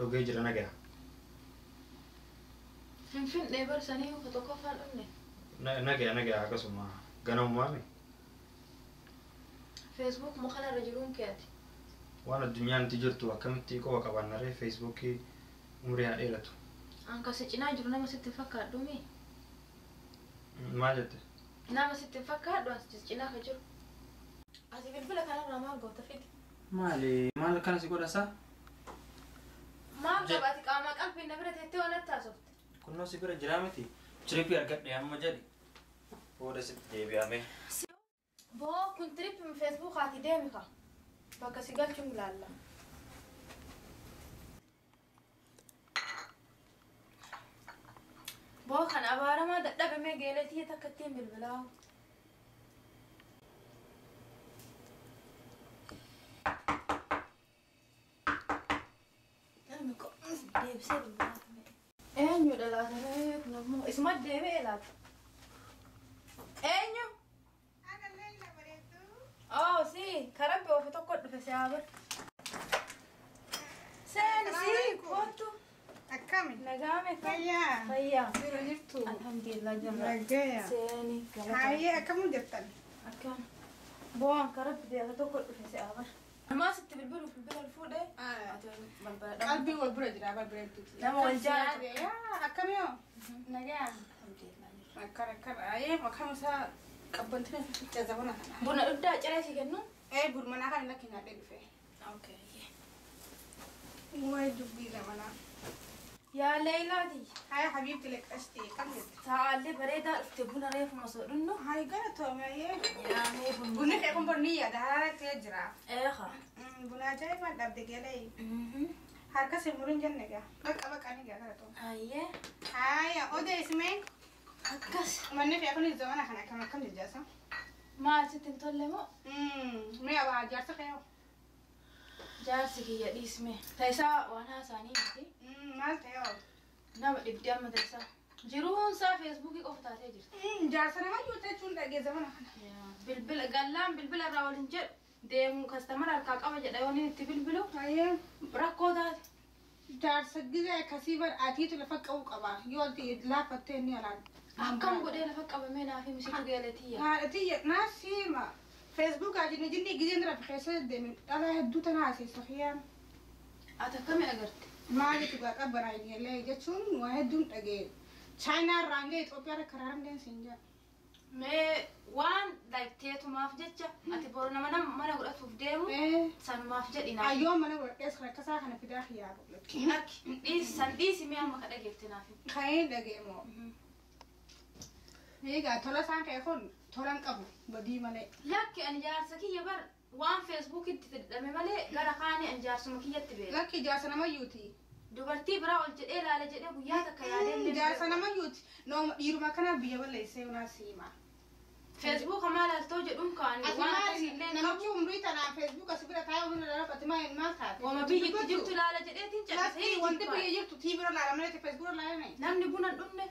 dhugee jira nagaa. Finfinnee barsanii uffata qofaan dhufne. Nagaa akkasuma ganamummaami. Facebook muka irra jiruun keeti. Waan addunyaan itti jirtu akkamitti qofa qabaannaree Facebookii umurii haa dheeratu. Anka si cinaa jiru nama sitti fakkaadhu mi? Maal jette? Nama sitti fakkaadhu as cinaa ka jiru. Ati bilbila kanarraa maal goota fidi? Maal kana si godhasa? Maal qabaati qaama qalbii na bira teettee waan attaasofte? Kunnoo si bira jiraa miti. Tirippii argadhe amma jedhi. Booda sitti deebi'ame. Boo kun tirippii Facebook haati deemi ka. Bakka si galchuun ilaalla. Boo kan abaaramaa dadhabamee geeletii takka ittiin bilbilaa. Deebisee bilbilaa. Eenyu dhalaatanii kun ammoo isuma deebi'ee laata? Eenyu? Oh, si karabbe ofi tokko dhufe si haa bar. Seeni kootu. Akkami? Nagaame kan. Fayyaa. Fayyaa. Sirra jirtu. Alhamdulillah jirra. Nagaya. Seeni galata. Hayyee akkamu jirtan? Akkam. Bu'aan karabbe ofi tokko dhufe si haa bar. Amaa sitti bilbila fuudhee. Qalbii wal bira jira bira jirtu. Nama wal jaalatu. Akkami yoo? Nagaya. Alhamdulillah. Akkara hayyee maqaan isaa qabbantina fiiccaa zabana kana. Buna dhudhaa ciree si kennu? Burmanaa kan lakki nyaadhee dhufe. Okay. Wayi dubbii zamanaa. Yaa Leelaati. Haaya Habiibti leqqastee kam jirti? Sa'aallee bareedaa dhufte buna reefuma soo dhunnu. Hayi galatoome hayyee. Yaa mee buna. Bunni kee kun bonni yaada haarattee jira. Eeha. Buna ajaa'ibaa dhabde galee. Harka simurin jenne gaa. Qaqqaba qanii gaa galatoome. Hayyee. Haaya odeessimee. Akkas. Manni fi akkam zamana kana akkam jajjaasa? Maal sitti hin tolle moo? Mee abaa jaarsa kee hoo? Jaarsi kiyya dhiisme. Taayisaa waan haasaanii miti. Maal ta'e hoo? Nama dhibdi amma taayisaa. Jiruunsaa feesbuukii qofa taatee jirti. Jaarsa nama iyyuu jechuun dhagee zamana kana. Bilbila gallaan bilbila irraa waliin jedhu deemu kastamara harkaa qaba jedha yoo inni itti bilbilu. Hayyee. Rakkoo taate. Jaarsa gizee akkasii bar atiitu lafa qabu qaba. Yoo laafattee inni alaan. Akkam godhee lafa qabamee naaf misitu geelatiyya. Haadhatiyya naasima. Facebook ajinni jinni gizee ndira fi keessa deemi dhala hedduu tana haasessa fiyyaan. Ati akkami agarte? Maalitu gaa qabbanaa hin illee jechuun waa hedduun dhagee. Chaayinaa irraa hanga Itoophiyaa karaaran deemsiin jira. Mee waan teetumaaf jecha ati boru nama mana godhatuuf deemu sanumaaf jedhi naaf. Ayyoo mana godhadhees rakkasaa kana fidaa hiyyaa godhatti. Lakki san dhiisi mee amma ka dhageefte naaf. Ka'ee dhageemoo. Egaa tola isaan ka'e kun tolan qabu badii malee. Lakki ani jaarsa kiyya bar waan feesbuukitti fidhame malee gara kaanii ani jaarsuma kiyyatti beeka. Lakki jaarsa namayyuuti. Dubartii biraa ol jedhee ilaale jedhee guyyaa takka yaadee jaarsa namayyuuti. Nooma dhiiruma kana biyya balleessee unaa siima. Facebook maal altoo jedhuun kaanii waan akkasiillee namichi umrii tanaan Facebook as bira taa'ee humna dhalafate maal taate. Wama biyyatti jirtu ilaala jedheetiin callisee. Lakki wanti biyya jirtu tii bira laala malee Facebook laala mee. Namni buna dhunne.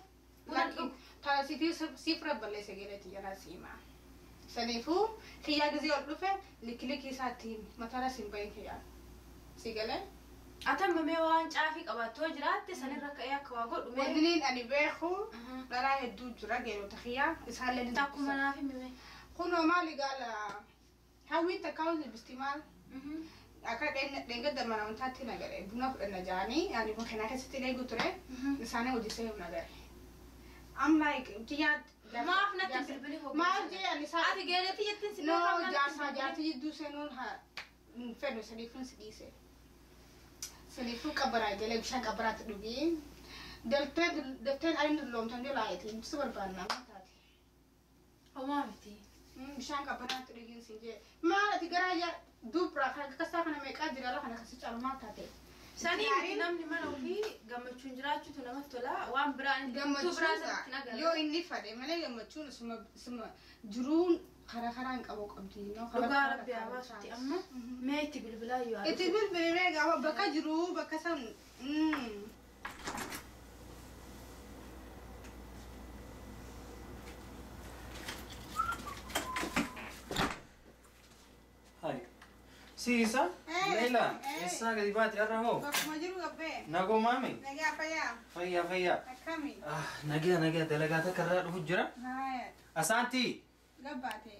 Lakki taasifii sifra balleessa geeleti jala siima. Saniifuu kiyyaa gizee ol dhufe likki isaattiin mataara simbayin kiyyaa. Si galee? Atan mee waan caafii qabattoo jiraatte sanirra ka'ee akka waa godhu mee. Wanni ani beeku dhalaa hedduu jira geelota kiyyaa isaallee ni takkuma naaf himime. Kunoo maali gaala hawwiin takkaawwan libistii maal? Akka dheengadda mana amantaatti nagare buna fudhanna jaanii ani kun kanaa keessatti eegu ture isaanii hojisee hin nagare. I'm like, Tiat. Maaf natti bilbili hoo. Maaf jee ani saa. Ati geeleti jettiin si beekaa. No, jaarti jidduu seenuun haa fedhu sadiifun si dhiise. Sadiifuu qabbaraa galee bishaan qabbaraatti dhugii. Dafteen ani dulloomtan yoo laayeti si barbaannaa maal taati. Homaa miti. Bishaan qabbaraatti dhugiin si jee. Maal ati garaa dubraa kan akkasaa kana meeqaa jira kana kasi caalu maal taate. Sani namni mana ofii gammachuun jiraachuutu namatti tola waan biraan gammachuun yoo inni fade malee gammachuun suma jiruun karaan qabu qabdi dhugaa rabbi hawaasutti amma mee itti bilbilaa yoo itti bilbilee gaafa bakka jiru bakka san Hai. Sisa? Leila, essa che ti fate arramo? Bakkuma jiru gabbee. Nago mami. Nagaa fayyaa. Fayya. Akkami? Nagaa dalagata karraa dhufu jira. Haaya. Asanti. Gabbaate.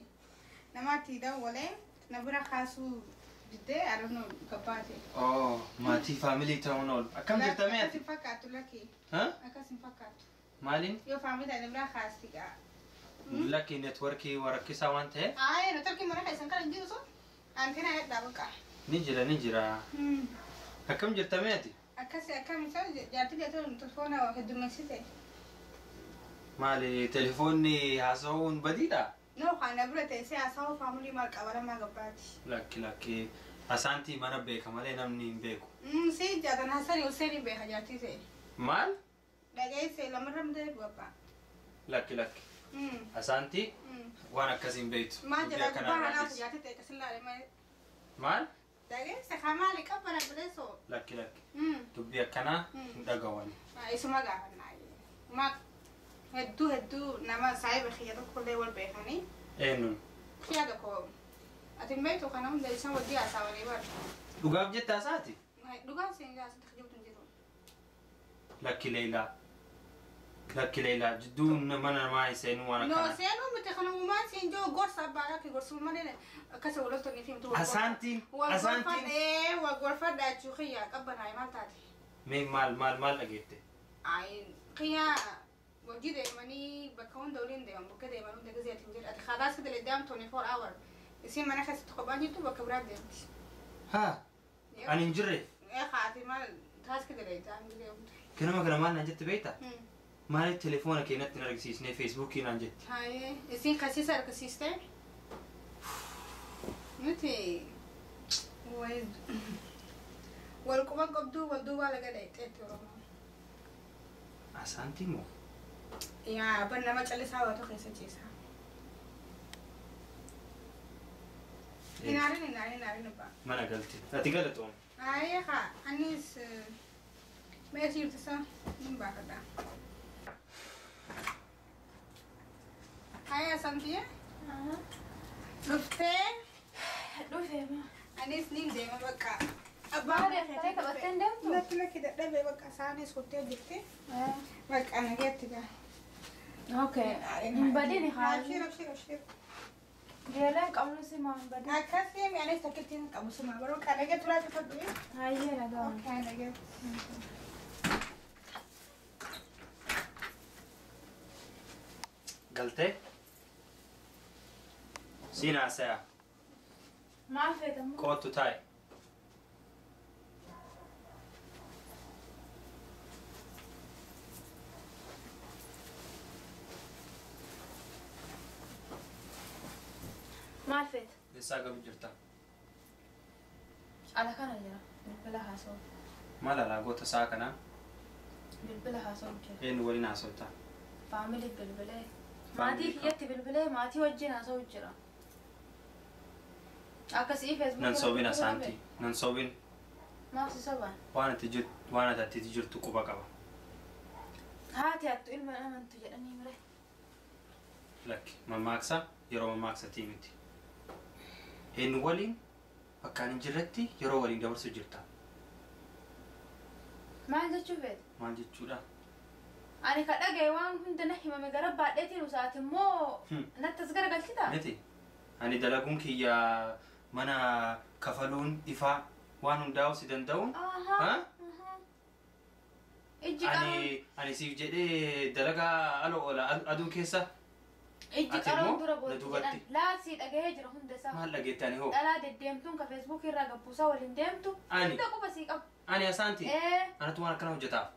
Namaatti dawwalee na bira kaasuu diddee adoonoo gabbaate. Oh, maatii family ta'uun oolu. Akkam jirtame ati? Akkas hin fakkaatu lakkii. Akkas hin fakkaatu. Maaliin? Yoo family na bira kaasti gaa. Lakki networkii warakkisaa waan ta'eef. Haaya networkii mana keessan kan hin jiru sun. Antina heddaa bakka. Ni jira. Akkam jirtame ati? Akkasii akkam isaa jaartii jechuun telefoona heddummeessite. Maali telefoonni haasa'uun badiidha? No, kana bira teessee haasawuu faamilii maal qabalamaa gabbaati. Lakki. Asaantii mana beeka malee namni hin beeku. Si jaatan Hasan Hussein hin beeka jaartii ta'e. Maal? Dhageessee lamarra mudee gabbaa. Lakki. Asaantii waan akkasiin beektu. Maal jedhaa gubbaa hanaatu jaartii ta'e kasilaa malee. Maal? Dhageesse kamaali qabbana bileessoo. Lakki. Dubbii akkanaa hin dhagawani. Isuma gaafannaa. Maal hedduu nama saayiba xiyya tokkollee wal beekanii. Eenyuun? Xiyya tokko. Ati hin beektu kana hunda isaan wajjii haasawanii bara. Dhugaaf jetta asaati? Dhugaan seengaa asitti kijibtu hin jiru. Lakki Leelaa jidduu mana namaa seenuu waan akkanaa. No, seenuu miti kana uumaan siin joo gorsa abbaa fi gorsa malee akkasii wal toltanii fi miti. Asaantiin. Wal gorfadhaa jechuu xiyyaa qabbanaa maal taate? Mee maal dhageette? Xiyyaa wajjii deemanii bakka hunda waliin deeman bakka deeman hunda gazeetiin jedha. Ati haadhaa si dalee deeman 24 hour. Isin mana keessatti kophaan jirtu bakka biraa deemti. Ani hin jirre? Haati maal taaskii dalee deeman deemtu. Kana maal naan jette beektaa? Maaliif telefoona keenyatti hin argisiisnee feesbuukii naan jette? Isin kasiisa argisiistee? Nuti wal quban qabduu wal duubaa laga dheexxeetti Oromoo. Asaantii moo? Yaa ban nama callisaa waatu keessa ciisaa. Hinaarin abbaa. Mana galte. Ati galatoon. Anis mee jirtisa hin baafadha. Asantii? Dhuftee? Dhufeema. Anis niin deema bakka. Abbaan reeffee qabattee deemtu? Lakki dadhabee bakka isaanis kuttee jirti. Bakka nageetti gaa. Okay. Hin badini haali. Abshir. Geeleen qabnu si maan badini. Akkasii anis takkittiin qabu suma baroo ka nageetti laa cufadhu. Hayyee nagaa. Okay, nageetti. Galtee? Siin haasayaa. Maal feetamu? Kootu taa'i. Maal feeta? Eessaa gabu jirta? Ala kana jira. Bilbila haasa'u. Maal alaagoota isaa kanaa? Bilbila haasa'u jira. Eenyu waliin haasa'uta? Faamilii bilbilee. Maatii kiyyatti bilbilee maatii wajjin haasa'u jira. Akkasii feesbuukii. Nan soobin asaantii. Nan soobin. Maaf si sobaan? Waan ati jirtu quba qaba. Haati hattu ilma amantu jedhanii mire. Lakki mammaaksa yeroo mammaaksatii miti. Eenyu waliin bakka hin jirretti yeroo waliin dabarsu jirta. Maal jechuu feete? Maal jechuudha? Ani ka dhagaye waan hunda na himame gara baadheetiin usaati immoo natti as garagalchita? Miti. Ani dalaguun kiyya mana kafaluun ifaa waan hundaa'u si danda'uun. Ijji qaruun. Ani siif jedhee dalagaa aloo oola aduu keessa. Ijji qaruun dura booti jedhan laasii dhagahee jira hunda isaa. Maal dhageetti ani hoo? Dhalaa deddeemtuun ka feesbuukii irraa gabbuusaa waliin deemtu. Hunda quba sii qabu. Ani asaanti. Anatu waan akkana hojjetaaf.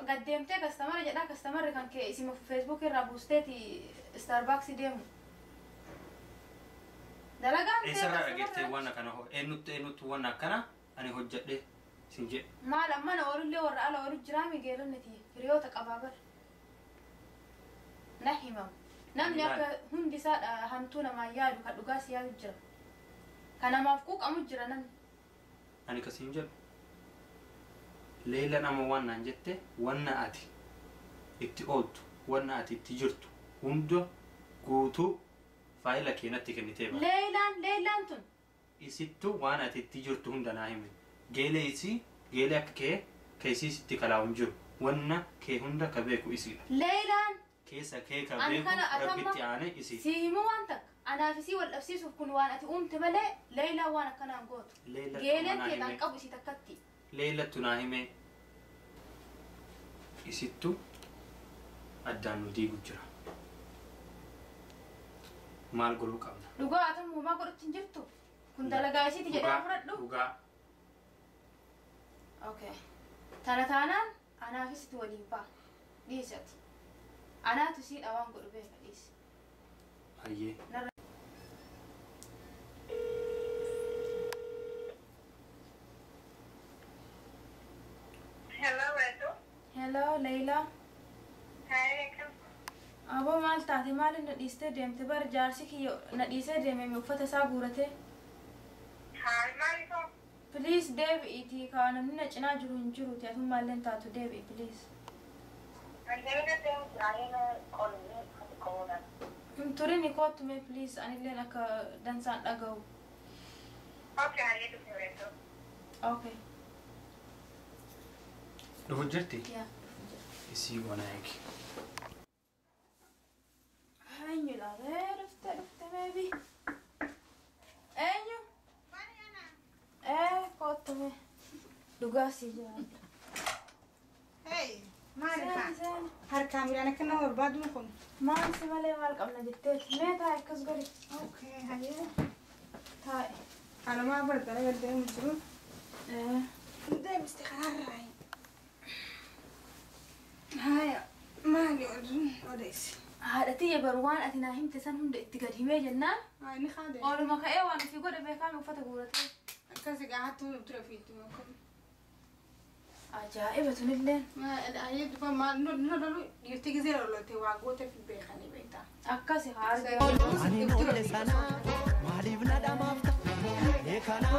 Gaddeemtee kastamara jedhaa kastamarri kan kee isima feesbuukii irraa buusteeti Starbucks deemu. Dalagaan eessarraa dhageettee waan akkana hoo? Eenyutti waan akkana ani hojjedhe sin jedhe. Maal amma na oolullee warra ala oolu jiraami geelonneti hiriyoota qabaa bara. Na himamu. Namni akka hundi isaa hamtuu namaa yaadu ka dhugaa si yaadu jira. Ka namaaf quuqamu jira namni. Ani kasiin jedhu. Leela nama waan naan jette wanna ati itti ooltu wanna ati itti jirtu hunda guutuu faayila keenatti kennitee bara. Leelaan tun isittu waan ati itti jirtu hunda naa himi. Geelee akka keessi sitti kalaa'uun jiru wanna kee hunda ka beeku isiidha. Leelaan Keessa kee ka beeku rabbitti aane isi. si himu waan takka anaaf isii wal dhabsiisuuf kun waan ati uumte malee Leelaan waan akkanaan gootu. Geeleen teedhaan qabu isii takkatti. Leelattu naa hime isittu addaan nu diigu jira. Maal godhuu qabna? Dhugaa atamu maa godhutti hin jirtu? Kun dalagaa isiiti jedhaa fudhadhu. Dhugaa. Okay. Tana taanaan anaaf isitti waliin ba'a. Dhiisati. Anaatu siidha waan godhu beeka dhiisi. Hayyee. Hello, Reto. Hello, Leila. Hi, Rekam. Aboo maal taate maali na dhiistee deemte bara jaarsi kiyya na dhiisee deeme uffata isaa guurate. Hi, Mariko. Please deebi'iitii kaa namni na cinaa jiru hin jiru teetum maalleen taatu deebi'i please. Turini kootume please anilleen akka dansaan dhaga'u. Okay, I need to Reto. Okay. Dhufu jirti? Yeah. Isii wana eegi. Eenyu laatee dhufte baby. Eenyu? Kootume. Dhugaa si jira. Hey, Marika. Seen. Harkaan midhaan akka nama barbaadu kun. Maal si malee maal qabna jetteeti. Mee taa'e akkas godhi. Okay, hayyee. Taa'e. Halumaa barbara gaddeemu jiru. Deebiste karaarraa. Haya, maali odeessi? Haadhatiyya baru waan ati naa himte san hunda itti gad himee jennaan. Inni haadha. Ooluma ka'ee waan ifi godhe beekaame uffata guuratee. Akkasii gahattuu ture fiitu kun. Ajaa'iba tunilleen. Hayyee dhufa maal lolu dhiirti gisee lolotee waa gootee fi beekanii beektaa. Akkasi haarga. Ani noole sana maaliif na dhamaafta? Eekana